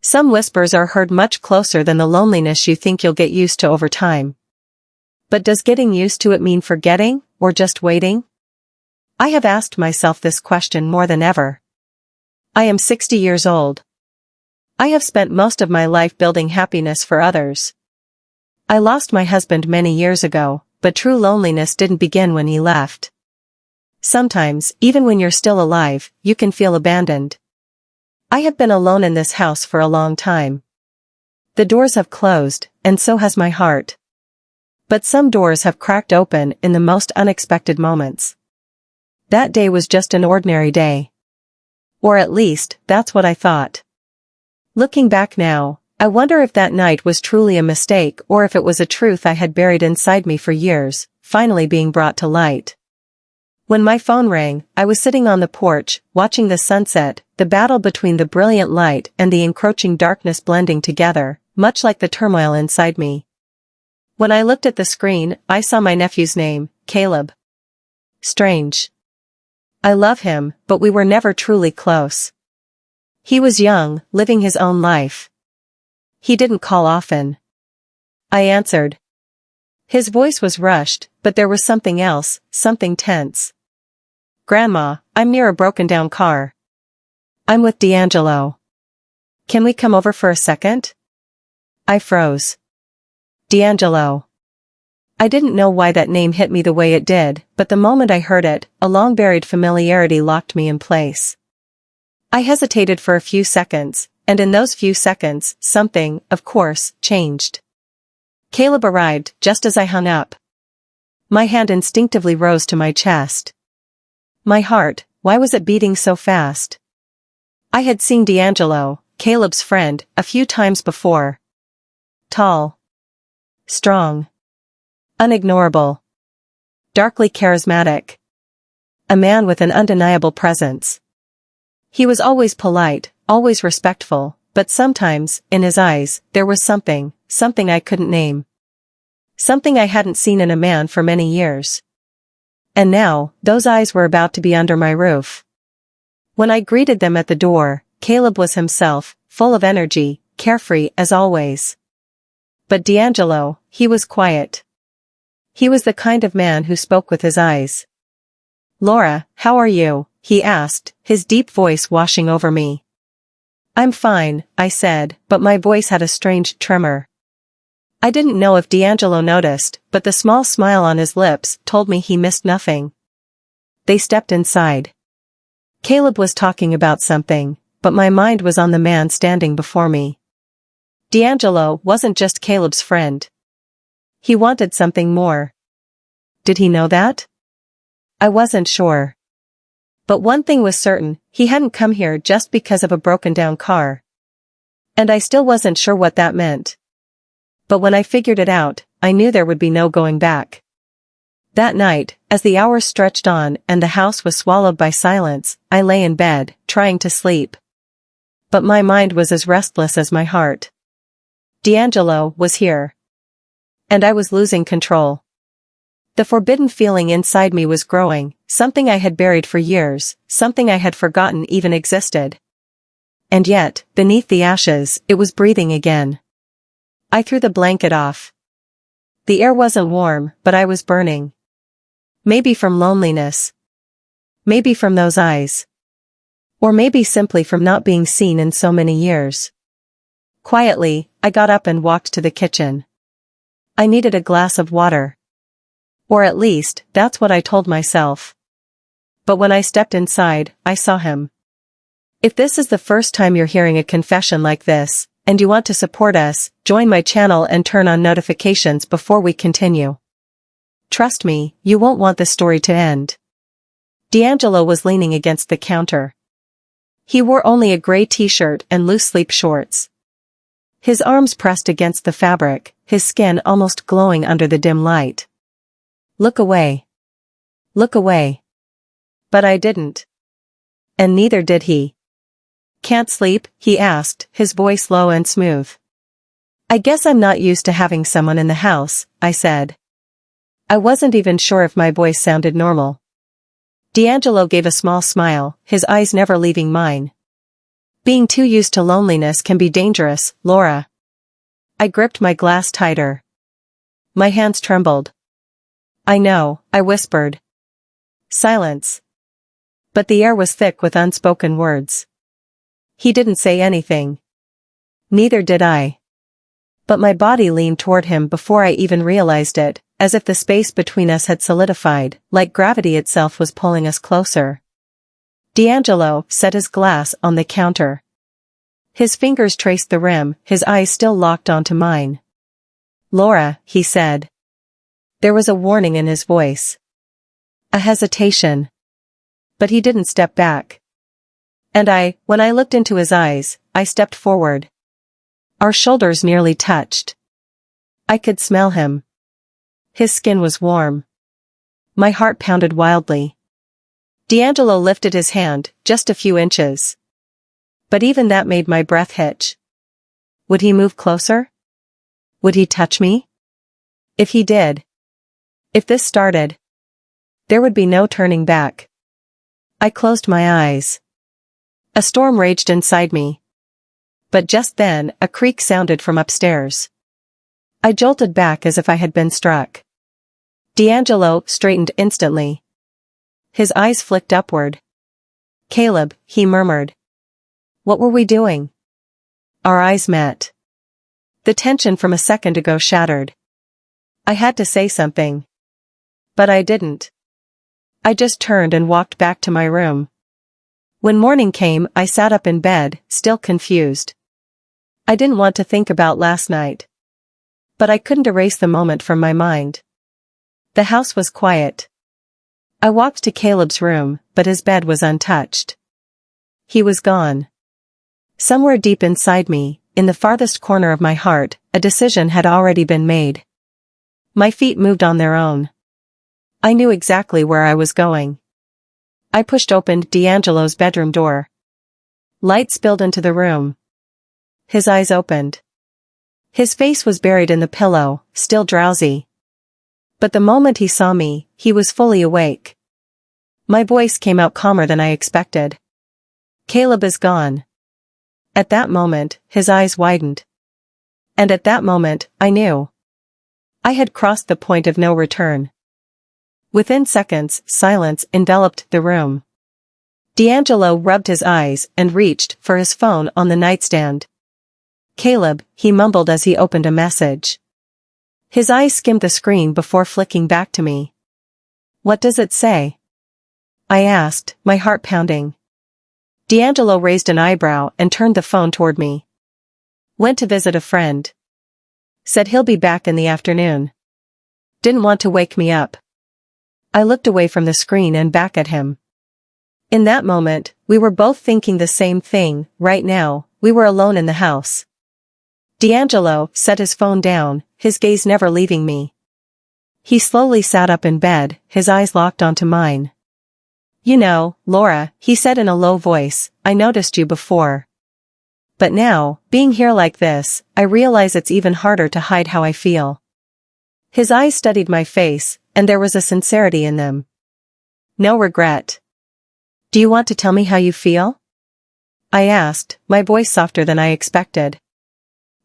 Some whispers are heard much closer than the loneliness you think you'll get used to over time. But does getting used to it mean forgetting, or just waiting? I have asked myself this question more than ever. I am 60 years old. I have spent most of my life building happiness for others. I lost my husband many years ago, but true loneliness didn't begin when he left. Sometimes, even when you're still alive, you can feel abandoned. I have been alone in this house for a long time. The doors have closed, and so has my heart. But some doors have cracked open in the most unexpected moments. That day was just an ordinary day. Or at least, that's what I thought. Looking back now, I wonder if that night was truly a mistake or if it was a truth I had buried inside me for years, finally being brought to light. When my phone rang, I was sitting on the porch, watching the sunset, the battle between the brilliant light and the encroaching darkness blending together, much like the turmoil inside me. When I looked at the screen, I saw my nephew's name, Caleb. Strange. I love him, but we were never truly close. He was young, living his own life. He didn't call often. I answered. His voice was rushed, but there was something else, something tense. Grandma, I'm near a broken-down car. I'm with D'Angelo. Can we come over for a second? I froze. D'Angelo. I didn't know why that name hit me the way it did, but the moment I heard it, a long-buried familiarity locked me in place. I hesitated for a few seconds, and in those few seconds, something, of course, changed. Caleb arrived just as I hung up. My hand instinctively rose to my chest. My heart, why was it beating so fast? I had seen D'Angelo, Caleb's friend, a few times before. Tall. Strong. Unignorable. Darkly charismatic. A man with an undeniable presence. He was always polite, always respectful, but sometimes, in his eyes, there was something I couldn't name. Something I hadn't seen in a man for many years. And now, those eyes were about to be under my roof. When I greeted them at the door, Caleb was himself, full of energy, carefree as always. But D'Angelo, he was quiet. He was the kind of man who spoke with his eyes. Laura, how are you? He asked, his deep voice washing over me. I'm fine, I said, but my voice had a strange tremor. I didn't know if D'Angelo noticed, but the small smile on his lips told me he missed nothing. They stepped inside. Caleb was talking about something, but my mind was on the man standing before me. D'Angelo wasn't just Caleb's friend. He wanted something more. Did he know that? I wasn't sure. But one thing was certain, he hadn't come here just because of a broken-down car. And I still wasn't sure what that meant. But when I figured it out, I knew there would be no going back. That night, as the hours stretched on and the house was swallowed by silence, I lay in bed, trying to sleep. But my mind was as restless as my heart. D'Angelo was here. And I was losing control. The forbidden feeling inside me was growing, something I had buried for years, something I had forgotten even existed. And yet, beneath the ashes, it was breathing again. I threw the blanket off. The air wasn't warm, but I was burning. Maybe from loneliness. Maybe from those eyes. Or maybe simply from not being seen in so many years. Quietly, I got up and walked to the kitchen. I needed a glass of water. Or at least, that's what I told myself. But when I stepped inside, I saw him. If this is the first time you're hearing a confession like this, and you want to support us, join my channel and turn on notifications before we continue. Trust me, you won't want this story to end. D'Angelo was leaning against the counter. He wore only a gray t-shirt and loose sleep shorts. His arms pressed against the fabric, his skin almost glowing under the dim light. Look away. Look away. But I didn't. And neither did he. Can't sleep? He asked, his voice low and smooth. I guess I'm not used to having someone in the house, I said. I wasn't even sure if my voice sounded normal. D'Angelo gave a small smile, his eyes never leaving mine. Being too used to loneliness can be dangerous, Laura. I gripped my glass tighter. My hands trembled. I know, I whispered. Silence. But the air was thick with unspoken words. He didn't say anything. Neither did I. But my body leaned toward him before I even realized it, as if the space between us had solidified, like gravity itself was pulling us closer. D'Angelo set his glass on the counter. His fingers traced the rim, his eyes still locked onto mine. Laura, he said. There was a warning in his voice. A hesitation. But he didn't step back. And when I looked into his eyes, I stepped forward. Our shoulders nearly touched. I could smell him. His skin was warm. My heart pounded wildly. D'Angelo lifted his hand, just a few inches. But even that made my breath hitch. Would he move closer? Would he touch me? If he did. If this started. There would be no turning back. I closed my eyes. A storm raged inside me. But just then, a creak sounded from upstairs. I jolted back as if I had been struck. D'Angelo straightened instantly. His eyes flicked upward. Caleb, he murmured. What were we doing? Our eyes met. The tension from a second ago shattered. I had to say something. But I didn't. I just turned and walked back to my room. When morning came, I sat up in bed, still confused. I didn't want to think about last night. But I couldn't erase the moment from my mind. The house was quiet. I walked to Caleb's room, but his bed was untouched. He was gone. Somewhere deep inside me, in the farthest corner of my heart, a decision had already been made. My feet moved on their own. I knew exactly where I was going. I pushed open D'Angelo's bedroom door. Light spilled into the room. His eyes opened. His face was buried in the pillow, still drowsy. But the moment he saw me, he was fully awake. My voice came out calmer than I expected. Caleb is gone. At that moment, his eyes widened. And at that moment, I knew. I had crossed the point of no return. Within seconds, silence enveloped the room. D'Angelo rubbed his eyes and reached for his phone on the nightstand. Caleb, he mumbled as he opened a message. His eyes skimmed the screen before flicking back to me. What does it say? I asked, my heart pounding. D'Angelo raised an eyebrow and turned the phone toward me. Went to visit a friend. Said he'll be back in the afternoon. Didn't want to wake me up. I looked away from the screen and back at him. In that moment, we were both thinking the same thing. Right now, we were alone in the house. D'Angelo set his phone down, his gaze never leaving me. He slowly sat up in bed, his eyes locked onto mine. You know, Laura, he said in a low voice, I noticed you before. But now, being here like this, I realize it's even harder to hide how I feel. His eyes studied my face, and there was a sincerity in them. No regret. Do you want to tell me how you feel? I asked, my voice softer than I expected.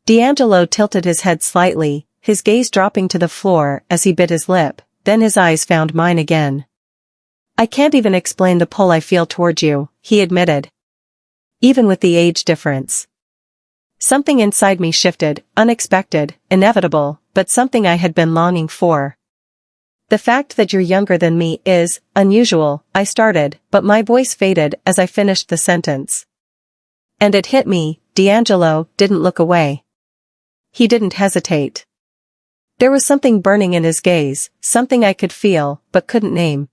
D'Angelo tilted his head slightly, his gaze dropping to the floor as he bit his lip, then his eyes found mine again. I can't even explain the pull I feel toward you, he admitted. Even with the age difference. Something inside me shifted, unexpected, inevitable, but something I had been longing for. The fact that you're younger than me is unusual, I started, but my voice faded as I finished the sentence. And it hit me, D'Angelo didn't look away. He didn't hesitate. There was something burning in his gaze, something I could feel, but couldn't name.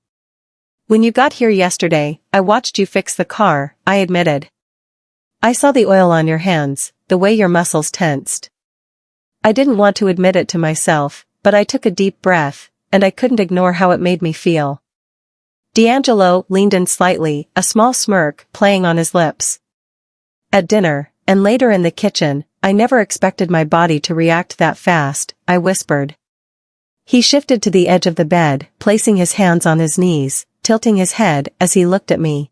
When you got here yesterday, I watched you fix the car, I admitted. I saw the oil on your hands, the way your muscles tensed. I didn't want to admit it to myself, but I took a deep breath, and I couldn't ignore how it made me feel. D'Angelo leaned in slightly, a small smirk playing on his lips. At dinner, and later in the kitchen, I never expected my body to react that fast, I whispered. He shifted to the edge of the bed, placing his hands on his knees, tilting his head as he looked at me.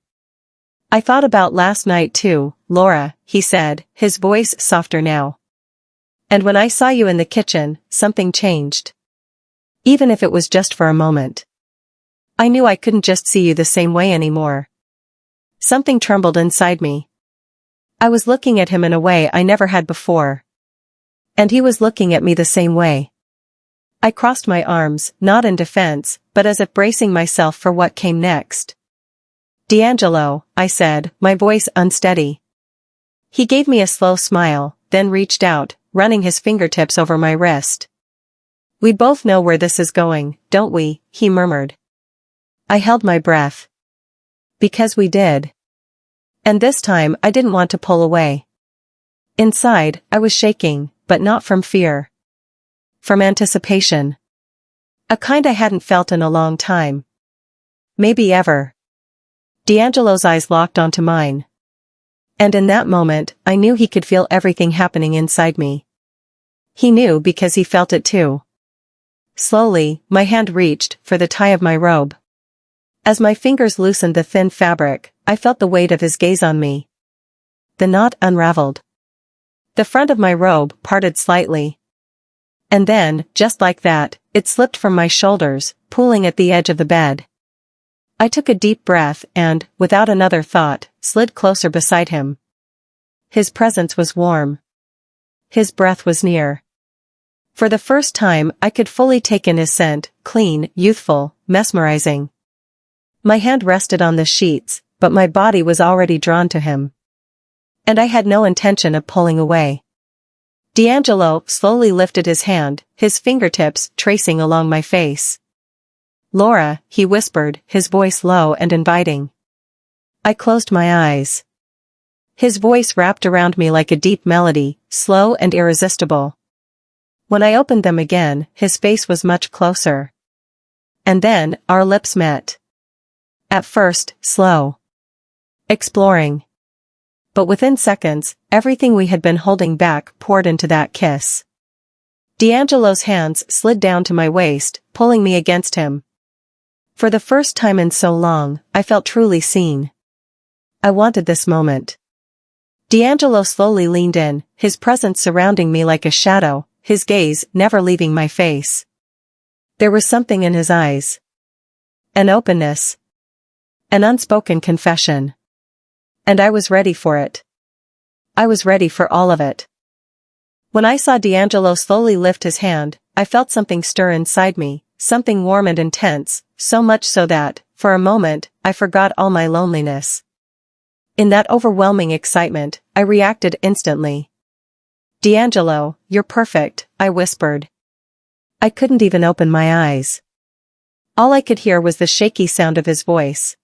I thought about last night too, Laura, he said, his voice softer now. And when I saw you in the kitchen, something changed. Even if it was just for a moment. I knew I couldn't just see you the same way anymore. Something trembled inside me. I was looking at him in a way I never had before. And he was looking at me the same way. I crossed my arms, not in defense, but as if bracing myself for what came next. D'Angelo, I said, my voice unsteady. He gave me a slow smile, then reached out, running his fingertips over my wrist. We both know where this is going, don't we? He murmured. I held my breath. Because we did. And this time I didn't want to pull away. Inside, I was shaking, but not from fear. From anticipation. A kind I hadn't felt in a long time. Maybe ever. D'Angelo's eyes locked onto mine. And in that moment, I knew he could feel everything happening inside me. He knew because he felt it too. Slowly, my hand reached for the tie of my robe. As my fingers loosened the thin fabric, I felt the weight of his gaze on me. The knot unraveled. The front of my robe parted slightly. And then, just like that, it slipped from my shoulders, pooling at the edge of the bed. I took a deep breath and, without another thought, slid closer beside him. His presence was warm. His breath was near. For the first time, I could fully take in his scent, clean, youthful, mesmerizing. My hand rested on the sheets, but my body was already drawn to him. And I had no intention of pulling away. D'Angelo slowly lifted his hand, his fingertips tracing along my face. Laura, he whispered, his voice low and inviting. I closed my eyes. His voice wrapped around me like a deep melody, slow and irresistible. When I opened them again, his face was much closer. And then, our lips met. At first, slow. Exploring. But within seconds, everything we had been holding back poured into that kiss. D'Angelo's hands slid down to my waist, pulling me against him. For the first time in so long, I felt truly seen. I wanted this moment. D'Angelo slowly leaned in, his presence surrounding me like a shadow, his gaze never leaving my face. There was something in his eyes. An openness. An unspoken confession. And I was ready for it. I was ready for all of it. When I saw D'Angelo slowly lift his hand, I felt something stir inside me, something warm and intense, so much so that, for a moment, I forgot all my loneliness. In that overwhelming excitement, I reacted instantly. D'Angelo, you're perfect, I whispered. I couldn't even open my eyes. All I could hear was the shaky sound of his voice.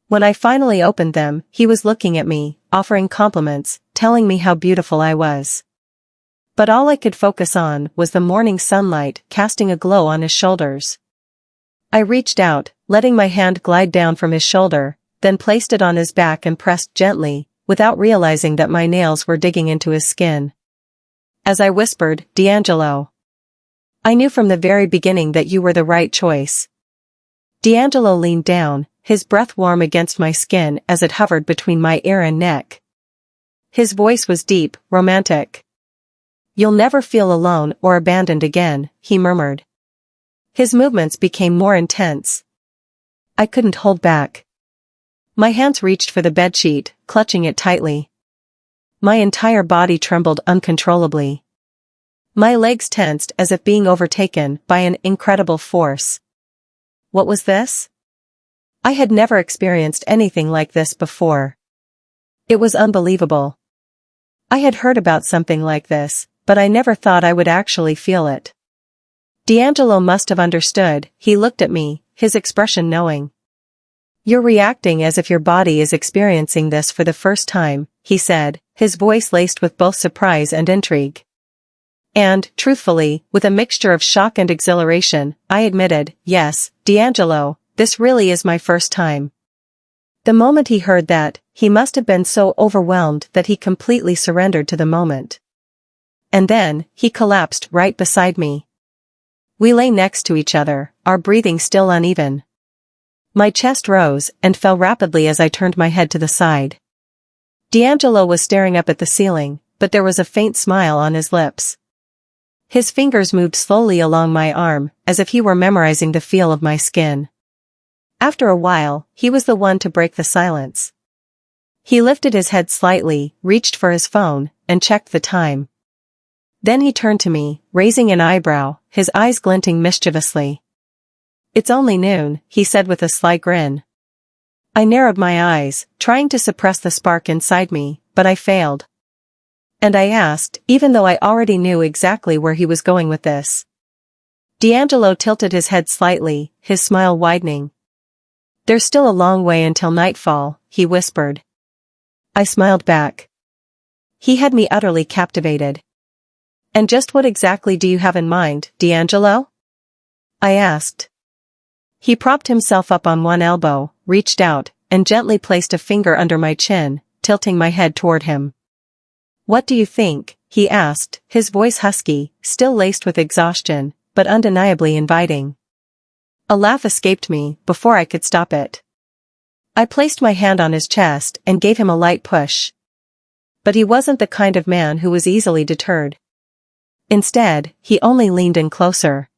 When I finally opened them, he was looking at me, offering compliments, telling me how beautiful I was. But all I could focus on was the morning sunlight casting a glow on his shoulders. I reached out, letting my hand glide down from his shoulder, then placed it on his back and pressed gently, without realizing that my nails were digging into his skin. As I whispered, D'Angelo. I knew from the very beginning that you were the right choice. D'Angelo leaned down, his breath warm against my skin as it hovered between my ear and neck. His voice was deep, romantic. You'll never feel alone or abandoned again, he murmured. His movements became more intense. I couldn't hold back. My hands reached for the bedsheet, clutching it tightly. My entire body trembled uncontrollably. My legs tensed as if being overtaken by an incredible force. What was this? I had never experienced anything like this before. It was unbelievable. I had heard about something like this, but I never thought I would actually feel it. D'Angelo must have understood. He looked at me, his expression knowing. You're reacting as if your body is experiencing this for the first time, he said, his voice laced with both surprise and intrigue. And, truthfully, with a mixture of shock and exhilaration, I admitted, yes, D'Angelo, this really is my first time. The moment he heard that, he must have been so overwhelmed that he completely surrendered to the moment. And then, he collapsed right beside me. We lay next to each other, our breathing still uneven. My chest rose and fell rapidly as I turned my head to the side. D'Angelo was staring up at the ceiling, but there was a faint smile on his lips. His fingers moved slowly along my arm, as if he were memorizing the feel of my skin. After a while, he was the one to break the silence. He lifted his head slightly, reached for his phone, and checked the time. Then he turned to me, raising an eyebrow, his eyes glinting mischievously. "It's only noon," he said with a sly grin. I narrowed my eyes, trying to suppress the spark inside me, but I failed. And I asked, even though I already knew exactly where he was going with this. D'Angelo tilted his head slightly, his smile widening. "There's still a long way until nightfall," he whispered. I smiled back. He had me utterly captivated. "And just what exactly do you have in mind, D'Angelo?" I asked. He propped himself up on one elbow, reached out, and gently placed a finger under my chin, tilting my head toward him. "What do you think?" he asked, his voice husky, still laced with exhaustion, but undeniably inviting. A laugh escaped me before I could stop it. I placed my hand on his chest and gave him a light push. But he wasn't the kind of man who was easily deterred. Instead, he only leaned in closer.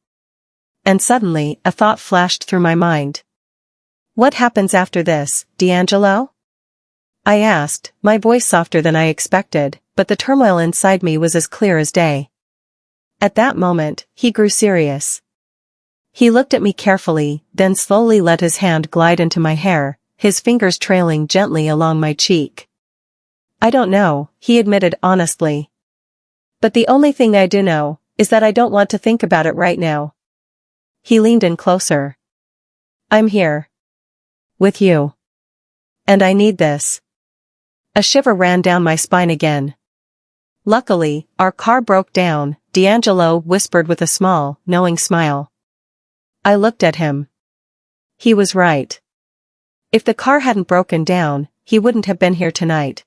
And suddenly, a thought flashed through my mind. "What happens after this, D'Angelo?" I asked, my voice softer than I expected, but the turmoil inside me was as clear as day. At that moment, he grew serious. He looked at me carefully, then slowly let his hand glide into my hair, his fingers trailing gently along my cheek. "I don't know," he admitted honestly. "But the only thing I do know is that I don't want to think about it right now." He leaned in closer. "I'm here. With you. And I need this." A shiver ran down my spine again. "Luckily, our car broke down," D'Angelo whispered with a small, knowing smile. I looked at him. He was right. If the car hadn't broken down, he wouldn't have been here tonight.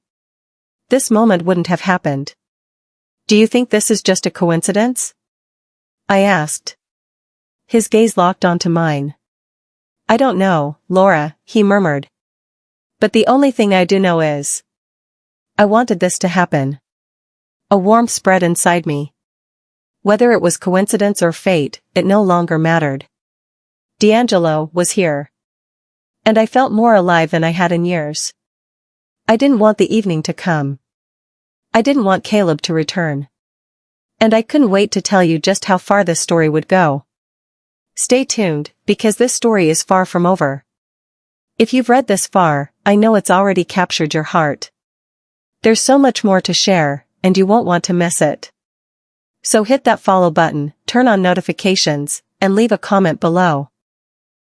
This moment wouldn't have happened. "Do you think this is just a coincidence?" I asked. His gaze locked onto mine. "I don't know, Laura," he murmured. "But the only thing I do know is I wanted this to happen." A warmth spread inside me. Whether it was coincidence or fate, it no longer mattered. D'Angelo was here. And I felt more alive than I had in years. I didn't want the evening to come. I didn't want Caleb to return. And I couldn't wait to tell you just how far this story would go. Stay tuned, because this story is far from over. If you've read this far, I know it's already captured your heart. There's so much more to share, and you won't want to miss it. So hit that follow button, turn on notifications, and leave a comment below.